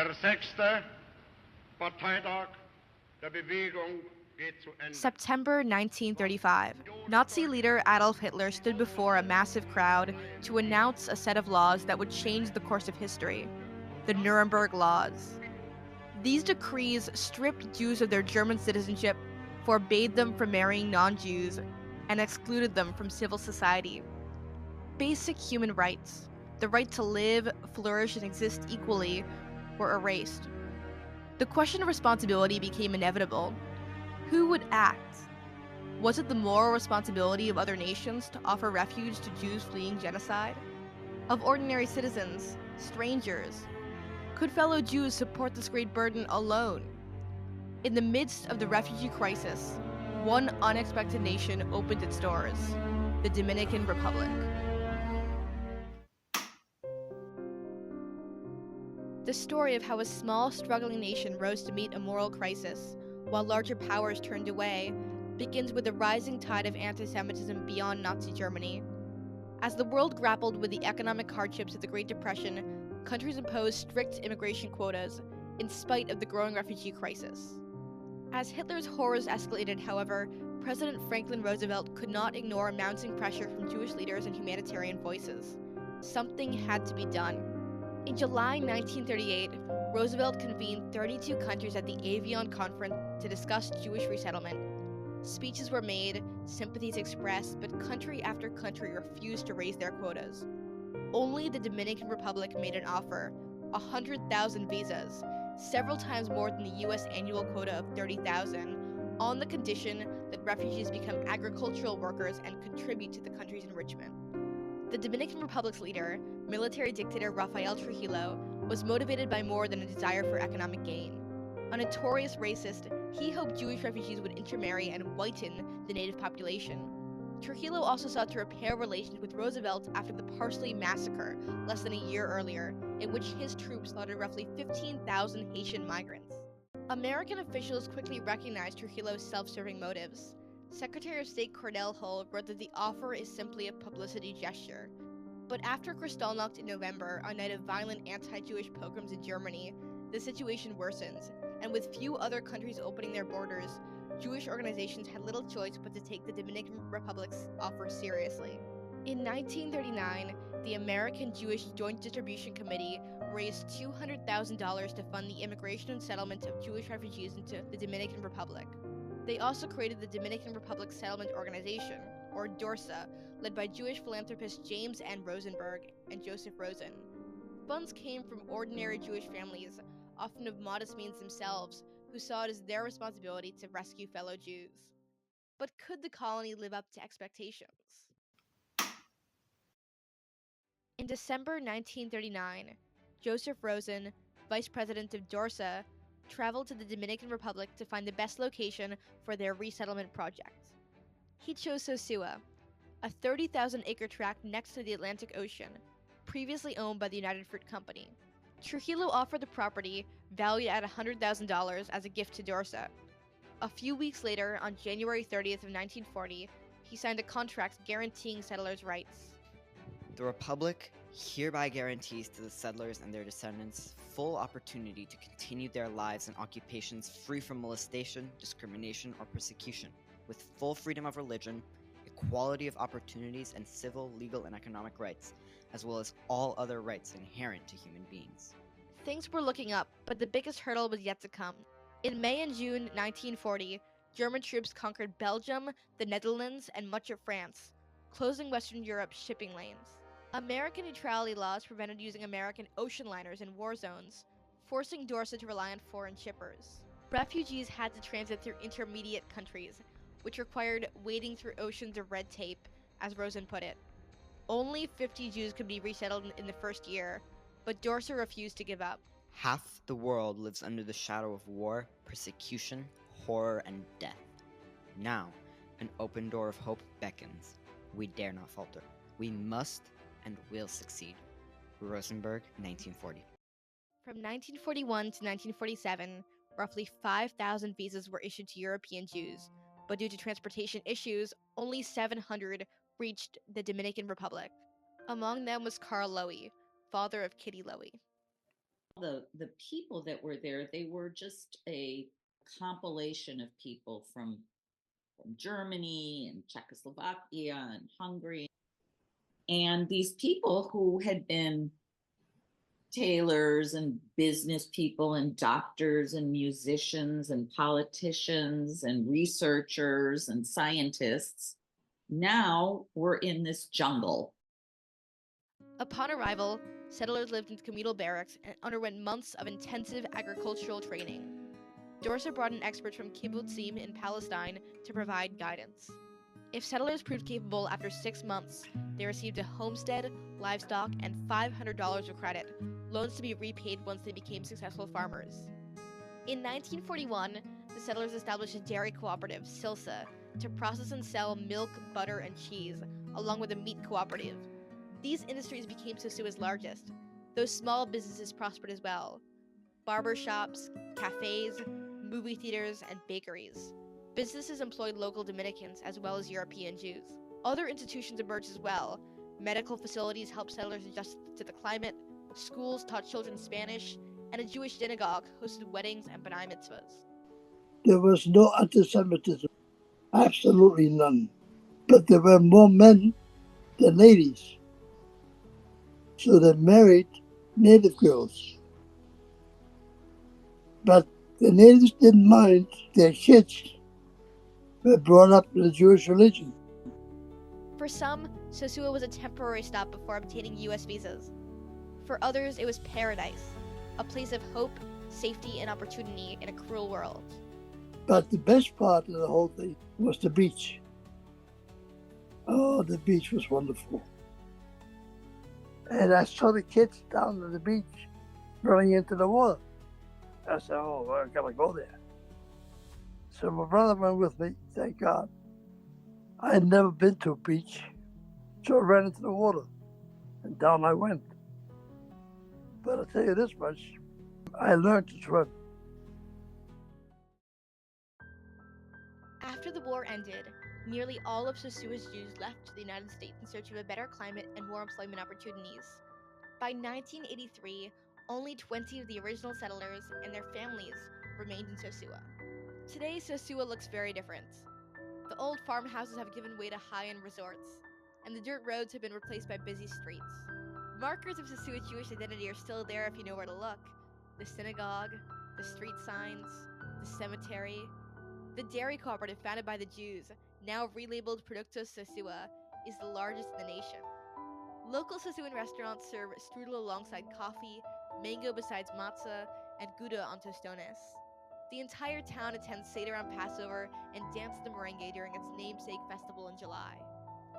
Der 6. Parteitag der Bewegung geht zu Ende. September 1935. Nazi leader Adolf Hitler stood before a massive crowd to announce a set of laws that would change the course of history: the Nuremberg Laws. These decrees stripped Jews of their German citizenship, forbade them from marrying non-Jews, and excluded them from civil society. Basic human rights, the right to live, flourish, and exist equally, were erased. The question of responsibility became inevitable. Who would act? Was it the moral responsibility of other nations to offer refuge to Jews fleeing genocide? Of ordinary citizens, strangers? Could fellow Jews support this great burden alone? In the midst of the refugee crisis, one unexpected nation opened its doors: the Dominican Republic. The story of how a small, struggling nation rose to meet a moral crisis, while larger powers turned away, begins with the rising tide of anti-Semitism beyond Nazi Germany. As the world grappled with the economic hardships of the Great Depression, countries imposed strict immigration quotas, in spite of the growing refugee crisis. As Hitler's horrors escalated, however, President Franklin Roosevelt could not ignore mounting pressure from Jewish leaders and humanitarian voices. Something had to be done. In July 1938, Roosevelt convened 32 countries at the Avion Conference to discuss Jewish resettlement. Speeches were made, sympathies expressed, but country after country refused to raise their quotas. Only the Dominican Republic made an offer: 100,000 visas, several times more than the U.S. annual quota of 30,000, on the condition that refugees become agricultural workers and contribute to the country's enrichment. The Dominican Republic's leader, military dictator Rafael Trujillo, was motivated by more than a desire for economic gain. A notorious racist, he hoped Jewish refugees would intermarry and whiten the native population. Trujillo also sought to repair relations with Roosevelt after the Parsley Massacre less than a year earlier, in which his troops slaughtered roughly 15,000 Haitian migrants. American officials quickly recognized Trujillo's self-serving motives. Secretary of State Cordell Hull wrote that the offer is simply a publicity gesture. But after Kristallnacht in November, a night of violent anti-Jewish pogroms in Germany, the situation worsens, and with few other countries opening their borders, Jewish organizations had little choice but to take the Dominican Republic's offer seriously. In 1939, the American Jewish Joint Distribution Committee raised $200,000 to fund the immigration and settlement of Jewish refugees into the Dominican Republic. They also created the Dominican Republic Settlement Organization, or DORSA, led by Jewish philanthropists James N. Rosenberg and Joseph Rosen. Funds came from ordinary Jewish families, often of modest means themselves, who saw it as their responsibility to rescue fellow Jews. But could the colony live up to expectations? In December 1939, Joseph Rosen, vice president of DORSA, traveled to the Dominican Republic to find the best location for their resettlement project. He chose Sosúa, a 30,000-acre tract next to the Atlantic Ocean, previously owned by the United Fruit Company. Trujillo offered the property, valued at $100,000, as a gift to DORSA. A few weeks later, on January 30th of 1940, he signed a contract guaranteeing settlers' rights. The Republic hereby guarantees to the settlers and their descendants full opportunity to continue their lives and occupations free from molestation, discrimination, or persecution, with full freedom of religion, equality of opportunities, and civil, legal, and economic rights, as well as all other rights inherent to human beings. Things were looking up, but the biggest hurdle was yet to come. In May and June 1940, German troops conquered Belgium, the Netherlands, and much of France, closing Western Europe's shipping lanes. American neutrality laws prevented using American ocean liners in war zones, forcing DORSA to rely on foreign shippers. Refugees had to transit through intermediate countries, which required wading through oceans of red tape, as Rosen put it. Only 50 Jews could be resettled in the first year, but DORSA refused to give up. Half the world lives under the shadow of war, persecution, horror, and death. Now, an open door of hope beckons. We dare not falter. We must and will succeed. Rosenberg, 1940. From 1941 to 1947, roughly 5,000 visas were issued to European Jews, but due to transportation issues, only 700 reached the Dominican Republic. Among them was Carl Lowy, father of Kitty Lowy. The people that were there, they were just a compilation of people from Germany and Czechoslovakia and Hungary. And these people who had been tailors and business people and doctors and musicians and politicians and researchers and scientists now were in this jungle. Upon arrival, settlers lived in communal barracks and underwent months of intensive agricultural training. Dorsa brought in experts from kibbutzim in Palestine to provide guidance. If settlers proved capable after 6 months, they received a homestead, livestock, and $500 of credit, loans to be repaid once they became successful farmers. In 1941, the settlers established a dairy cooperative, Silsa, to process and sell milk, butter, and cheese, along with a meat cooperative. These industries became Sosua's largest, though small businesses prospered as well. Barber shops, cafes, movie theaters, and bakeries. Businesses employed local Dominicans as well as European Jews. Other institutions emerged as well. Medical facilities helped settlers adjust to the climate, schools taught children Spanish, and a Jewish synagogue hosted weddings and b'nai mitzvahs. There was no anti-Semitism, absolutely none. But there were more men than ladies. So they married native girls. But the natives didn't mind their kids were brought up in the Jewish religion. For some, Sosúa was a temporary stop before obtaining U.S. visas. For others, it was paradise, a place of hope, safety, and opportunity in a cruel world. But the best part of the whole thing was the beach. Oh, the beach was wonderful. And I saw the kids down at the beach running into the water. I said, oh, well, I gotta go there. So my brother went with me, thank God. I had never been to a beach, so I ran into the water, and down I went. But I'll tell you this much, I learned to swim. After the war ended, nearly all of Sosua's Jews left to the United States in search of a better climate and more employment opportunities. By 1983, only 20 of the original settlers and their families remained in Sosúa. Today, Sosúa looks very different. The old farmhouses have given way to high-end resorts, and the dirt roads have been replaced by busy streets. Markers of Sosúa's Jewish identity are still there if you know where to look. The synagogue, the street signs, the cemetery. The dairy cooperative founded by the Jews, now relabeled Productos Sosúa, is the largest in the nation. Local Sosúan restaurants serve strudel alongside coffee, mango besides matzah, and gouda on tostones. The entire town attends Seder on Passover and dances the merengue during its namesake festival in July.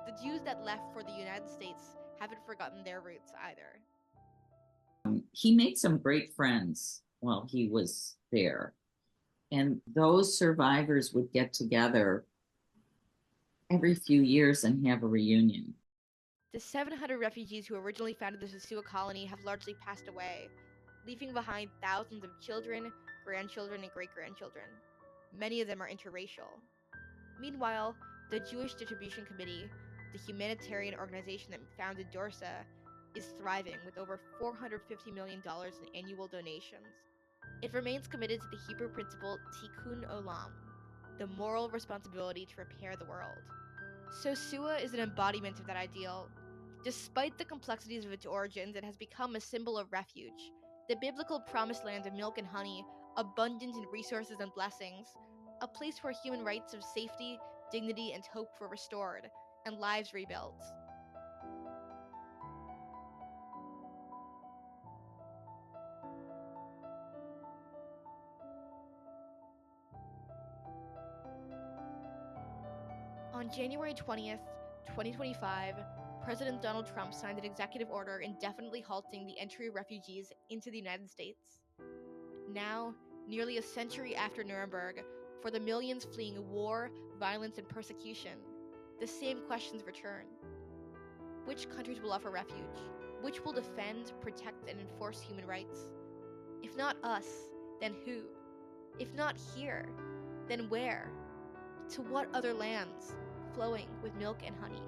The Jews that left for the United States haven't forgotten their roots either. He made some great friends while he was there. And those survivors would get together every few years and have a reunion. The 700 refugees who originally founded the Sosúa colony have largely passed away, leaving behind thousands of children, grandchildren, and great-grandchildren. Many of them are interracial. Meanwhile, the Jewish Distribution Committee, the humanitarian organization that founded Dorsa, is thriving with over $450 million in annual donations. It remains committed to the Hebrew principle Tikkun Olam, the moral responsibility to repair the world. Sosúa is an embodiment of that ideal. Despite the complexities of its origins, it has become a symbol of refuge, the biblical promised land of milk and honey, abundant in resources and blessings, a place where human rights of safety, dignity, and hope were restored, and lives rebuilt. On January 20th, 2025, President Donald Trump signed an executive order indefinitely halting the entry of refugees into the United States. Now, nearly a century after Nuremberg, for the millions fleeing war, violence, and persecution, the same questions return. Which countries will offer refuge? Which will defend, protect, and enforce human rights? If not us, then who? If not here, then where? To what other lands, flowing with milk and honey?